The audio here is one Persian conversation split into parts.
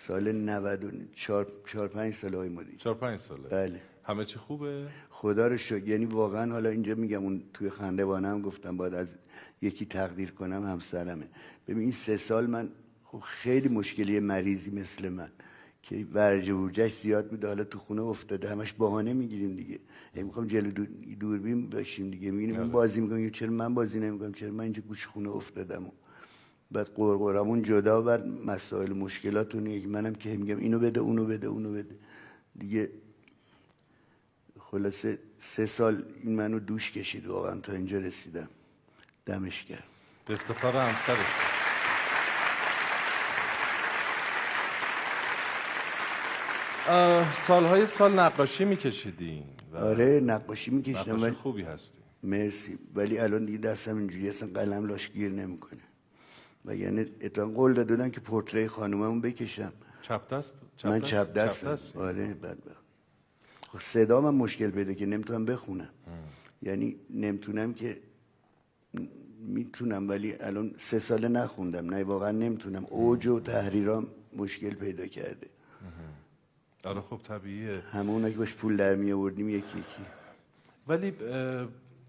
سال 94 4-5 سال های مدیر. 4-5 ساله. بله. همه چی خوبه؟ خدا رو شکر. یعنی واقعا حالا اینجا میگم، اون توی خندوانه هم گفتم باید از یکی تقدیر کنم، همسرمه. ببین این 3 سال من خب خیلی مشکلی مریضی مثل من که ورجه ورجش زیاد بوده، حالا تو خونه افتاده، همش بهانه میگیریم دیگه. میخوام جلو دوربین باشیم دیگه، میگیم اون بازی میکنم، چرا من بازی نمیکنم، چرا من اینجا گوش خونه افتادم. بعد قرقرمون جدا، بعد مسائل مشکلاتون یک، منم که میگم اینو بده اونو بده اونو بده دیگه. خلاصه 3 سال این منو دوش کشید واقعا تا اینجا رسیدم. دمش گرم. به افتخار همسرش. سالهای سال نقاشی میکشیدین؟ آره نقاشی میکشیدم. نقاشی خوبی هستی. مرسی. ولی الان دیگه دستم اینجوری اصلا قلم لاش گیر نمیکنه. و یعنی اتفاقا قول دادن که پورتری خانوممو بکشم. چپ دست؟ من چپ دستم. آره بدبخت. خب صدا من مشکل پیدا که نمیتونم بخونم. یعنی نمیتونم که میتونم، ولی الان 3 ساله نخوندم. نه واقعا نمیتونم. اوج و تحریرام مشکل پیدا کرده. آره خب طبیعیه. همونا که باش پول در می آوردیم یکی یکی. ولی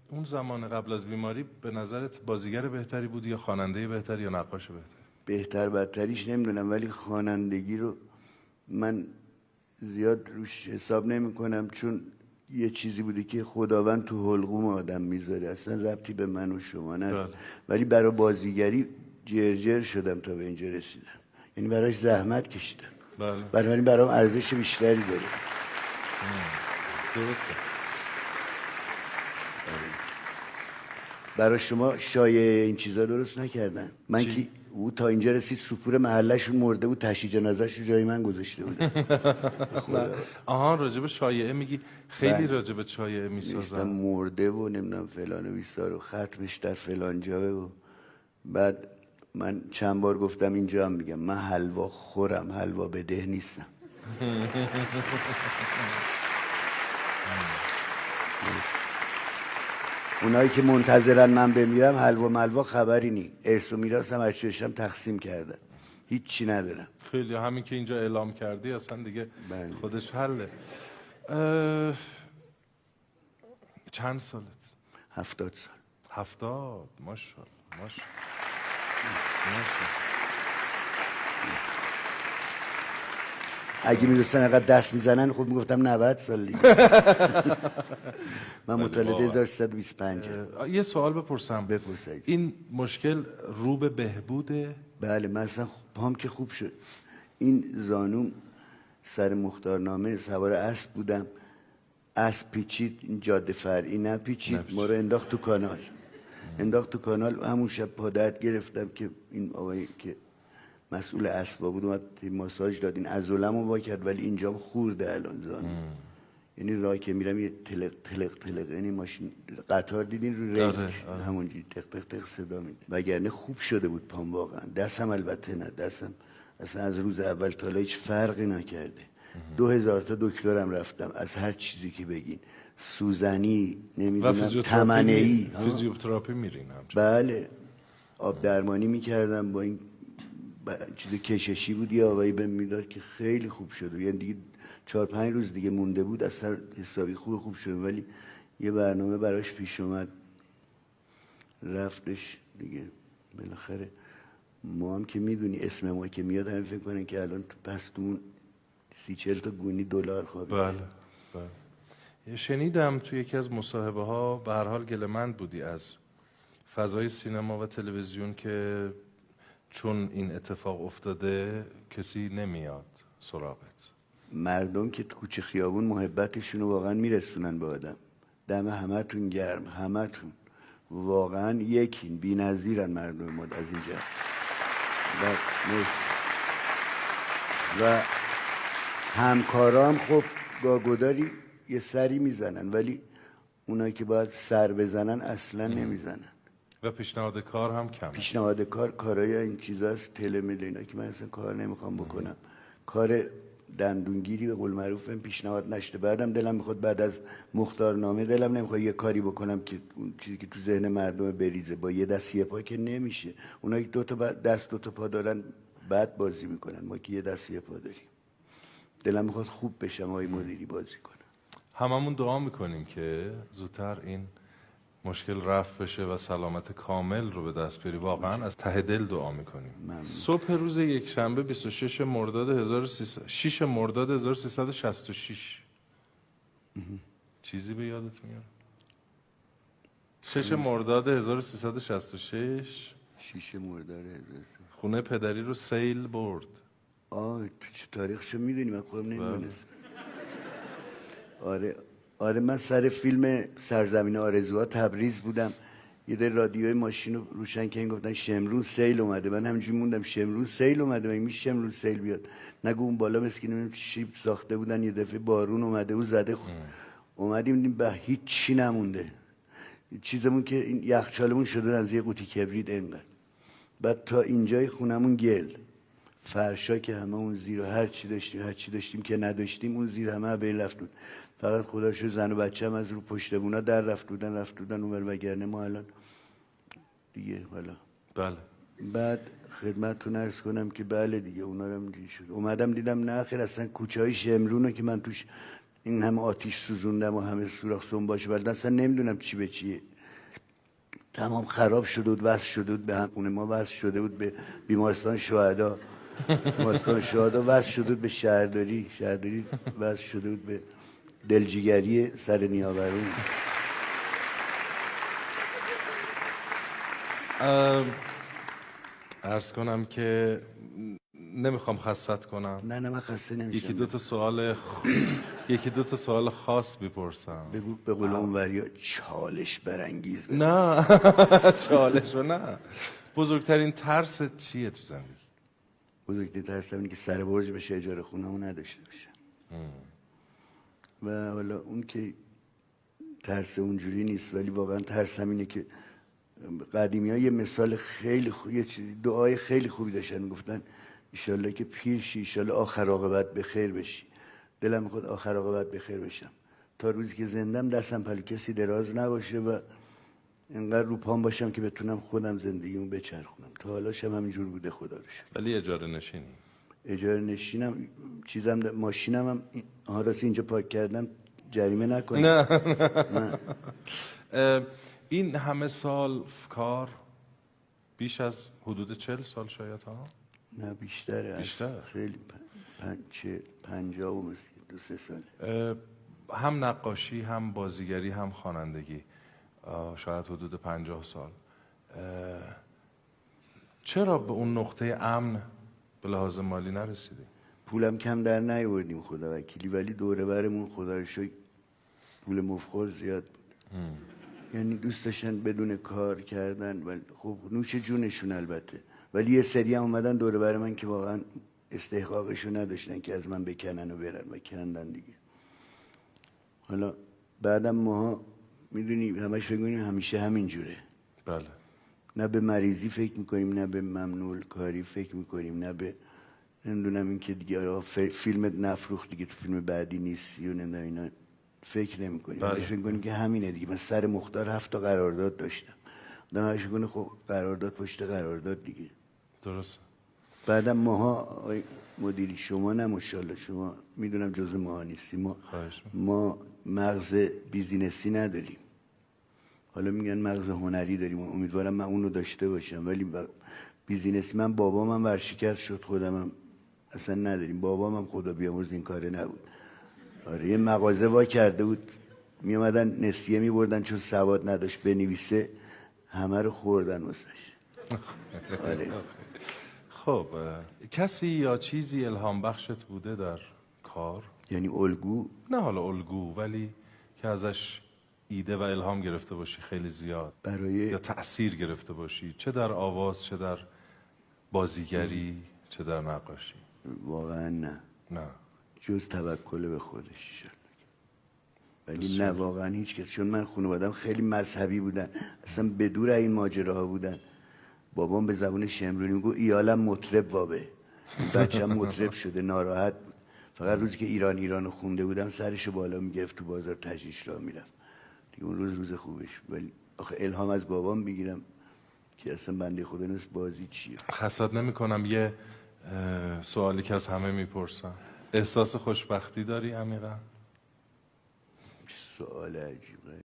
اون زمان قبل از بیماری به نظرت بازیگر بهتری بودی یا خواننده بهتری یا نقاش بهتری؟ بهتر بدتریش نمیدونم، ولی خوانندگی رو من زیاد روش حساب نمی کنم، چون یه چیزی بوده که خداوند تو حلقوم آدم میذاره، اصلا ربطی به من و شما نداره. ولی برای بازیگری جرجر شدم تا به اینجا رسیدم. یعنی براش زحمت کشیدم. بله. برام ارزش بیشتری داره. درسته. برای شما شایعه این چیزا درست نکردن. من که او تا اینجا رسید سوپور محلشون مرده بود، تشییع جنازه‌ش رو جای من گذاشته بود. آها راجب شایعه میگی؟ خیلی راجب شایعه میسازن. مرده و نمیدونم فلان و بیسار و ختمش در فلان جاوه و بعد من چند بار گفتم اینجا هم میگم من حلوا خورم، حلوا بده نیستم. اونایی که منتظرن من بمیرم حلوا ملوا خبری نی. ارث و میراثم از چشم تقسیم کردن، هیچی ندارم. خیلی همین که اینجا اعلام کردی اصلا دیگه خودش حله. چند سالت؟ 70 سال. 70 ماشاءالله. اگه میدونستن اقدر دست میزنن خب میگفتم 90 سال دیگه. من متولد 1325. یه سوال بپرسم. بپرسید. این مشکل رو به بهبوده؟ بله مثلا پام که خوب شد. این زانوم سر مختارنامه سوار اسب بودم، اسب پیچید، این جاده فرعی نپیچید، ما رو انداخت تو کانال. همون شب پادت گرفتم که این آقایی که مسئول اسبا بود اومد ماساژ داد، این عضله‌مو وا کرد، ولی اینجام خورده الان زانو. یعنی راه که میرم یه تلق یعنی ماشین قطار دیدین رو ریل همونجوری تق صدا میده. وگرنه خوب شده بود پام واقعا. دستم البته نه، دستم اصلا از روز اول تا حالا هیچ فرقی نکرده. 2000 تا دکترم رفتم، از هر چیزی که بگین، سوزنی، نمیدونم تمنعی، فیزیوتراپی میرین همچنین؟ بله آب درمانی میکردم با این چیز کششی بود، یه آقایی بهم میداد که خیلی خوب شد. یعنی دیگه 4-5 روز دیگه مونده بود اثر حسابی خوب شد. ولی یه برنامه براش پیش اومد رفتش دیگه بالاخره. ما هم که میدونی اسم ما که میاد همین فکر کنن که الان تو پستون 30-40 تا گونی دلار خوابید. بله. شنیدم توی یکی از مصاحبه ها به هر حال گله‌مند بودی از فضای سینما و تلویزیون که چون این اتفاق افتاده کسی نمیاد سراغت. مردم که تو کوچه خیابون محبتشون رو واقعا میرسونن به آدم. دم همتون گرم، همتون واقعا یکین، بی‌نظیرن مردم ما از اینجا. و همکارام خب گاگوداری یه سری میزنن، ولی اونایی که باید سر بزنن اصلا نمیزنن. و پیشنهاد کار هم کم. پیشنهاد کارای این چیزاست، تلمل اینا که من اصلا کار نمیخوام بکنم. کار دندونگیری به قول معروف پیشنهاد نشده. بعدم دلم میخواد بعد از مختارنامه دلم نمیخواد یه کاری بکنم که اون چیزی که تو ذهن مردم بریزه. با یه دست یه پا که نمیشه. اونایی که 2 تا دست 2 تا پا دارن بد بازی میکنن، ما که یه دست یه پا داریم. دلم میخواد خوب بشم آقای مدیری بازی کنم. هممون دعا میکنیم که زودتر این مشکل رفع بشه و سلامت کامل رو به دست بیاری. واقعا از ته دل دعا میکنیم. صبح روز یک شنبه 26 مرداد 6 مرداد 1366 چیزی به یادت میاد؟ 6 مرداد 1366 6 مرداد خونه پدری رو سیل برد. تو چه تاریخشو میدونی؟ من خودم نمیدونستم. آره من سر فیلم سرزمین آرزوها تبریز بودم، یه در رادیوی ماشین رو روشن کردن گفتن شمرون سیل اومده. من همینجوری موندم شمرون سیل اومده، من میشه شمرون سیل بیاد؟ نگو اون بالا مسکین شیب ساخته بودن، یه دفعه بارون اومده و زده اومدیم دیدیم به هیچ چی نمونده، چیزمون که این یخچالمون شده از یه قوطی کبریت انقدر. بعد تا اینجای خونمون گل، فرشا که همه اون زیر، هر چی داشتیم که نداشتیم اون زیر همه به رفت بود. فقط خدا شکر زن و بچه هم از رو پشت بونا در رفت بودن اونور، وگرنه ما الان دیگه حالا. بله. بعد خدمتتون عرض کنم که بله دیگه اونا رو هم شد. اومدم دیدم نه خیر، اصلا کوچه های شمرونو که من توش این همه آتیش سوزوندم و همه سوراخ سنباش بردن، اصلا نمیدونم چی به چیه، تمام خراب شده بود، وصل شده بود به هم. خونه ما وصل شده بود به بیمارستان شهدا، بیمارستان شهدا وصل شده بود به شهرداری وصل شده بود به دلجیگری سر نیاورون. عرض کنم که نمیخوام خستت کنم. نه من خسته نمیشم. یکی دو تا سوال خاص بپرسم. بگو. به قول اونوریا چالش برانگیز. نه چالش نه. بزرگترین ترست چیه تو زندگی؟ بزرگترین ترسم اینه که سر برج بشه، اجاره خونه‌مو نداشته باشم. و حالا اون که ترس اونجوری نیست، ولی واقعا ترسم اینه که قدیمی‌ها یه مثال خیلی خوب، یه چیزی دعای خیلی خوبی داشتن، میگفتن ایشالله که پیر شی، ایشالله آخر عاقبت به خیر بشی. دلم میخواد آخر عاقبت به خیر بشم، تا روزی که زندم دستم پلو کسی دراز نباشه و اینقدر رو پام باشم که بتونم خودم زندگیمو بچرخونم. تا حالا شم همینجور بوده خدا رو شکر. ولی اجاره نشینی؟ اجاره نشینم. چیزم ماشینم هم راستی اینجا پارک کردم، جریمه نکنم. نه. این همه سال کار، بیش از حدود 40 سال شاید ها؟ نه بیشتره. خیلی 50 و 2-3 ساله. هم نقاشی، هم بازیگری، هم خوانندگی، شاید حدود 50 سال. چرا به اون نقطه امن به لحاظ مالی نرسیدی؟ پولم کم در نیاوردیم خدا وکیلی، ولی دوره برمون خدا رو شکر پول مفخور زیاد بود. یعنی دوست داشتن بدون کار کردن، ولی خب نوش جونشون البته، ولی یه سری هم اومدن دوره بر من که واقعا استحقاقشو نداشتن که از من بکنن و برن و کندن دیگه. حالا بعدم ماها میدونی همش فکر می‌کنیم همیشه همین جوره. بله. نه به مریضی فکر میکنیم، نه به ممنوع کاری فکر میکنیم، نه به نمیدونم این که دیگه فیلمت نفروخت دیگه تو فیلم بعدی نیستی و نمیدونم اینا فکر نمیکنیم. بله. فکر میکنیم که همینه دیگه. من سر مختار 7 تا قرارداد داشتم، آدم فکر میکنه خب قرارداد پشت قرارداد دیگه. درست. بعدم ماها مدیری شما نه ماشاءالله، شما میدونم جزء ماها نیستی، ما مغز بیزینسی نداریم. حالا میگن مغز هنری داریم، امیدوارم من اونو داشته باشم، ولی بیزینسی من بابامم ورشکست شد، خودمم اصلا نداریم. بابامم خدا بیامرز این کاره نبود. آره یه مغازه وا کرده بود، می اومدن نسیه می بردن چون سواد نداشت بنویسه، همه رو خوردن واسش. آره. خب کسی یا چیزی الهام بخشت بوده در کار؟ یعنی الگو؟ نه حالا الگو، ولی که ازش ایده و الهام گرفته باشی خیلی زیاد، یا تأثیر گرفته باشی، چه در آواز، چه در بازیگری، چه در نقاشی. واقعا نه جز توکل به خودش. ولی نه واقعا هیچ کس، چون من خانوادم خیلی مذهبی بودن، اصلا بدور این ماجراها بودن. بابام به زبون شمرونی میگو ایالم مطرب وابه، بچه‌م مطرب شده، ناراحت بود. فقط روزی که ایران خونده بودم سرشو بالا میگرفت تو بازار تجریش راه میرفت دیگه، اون روز خوبش. ولی آخه الهام از بابام بگیرم که اصلا بنده خدا نیست بازی چیه. حسد نمی کنم یه سوالی که از همه میپرسم، احساس خوشبختی داری عمیقا؟ سوال عجیبه.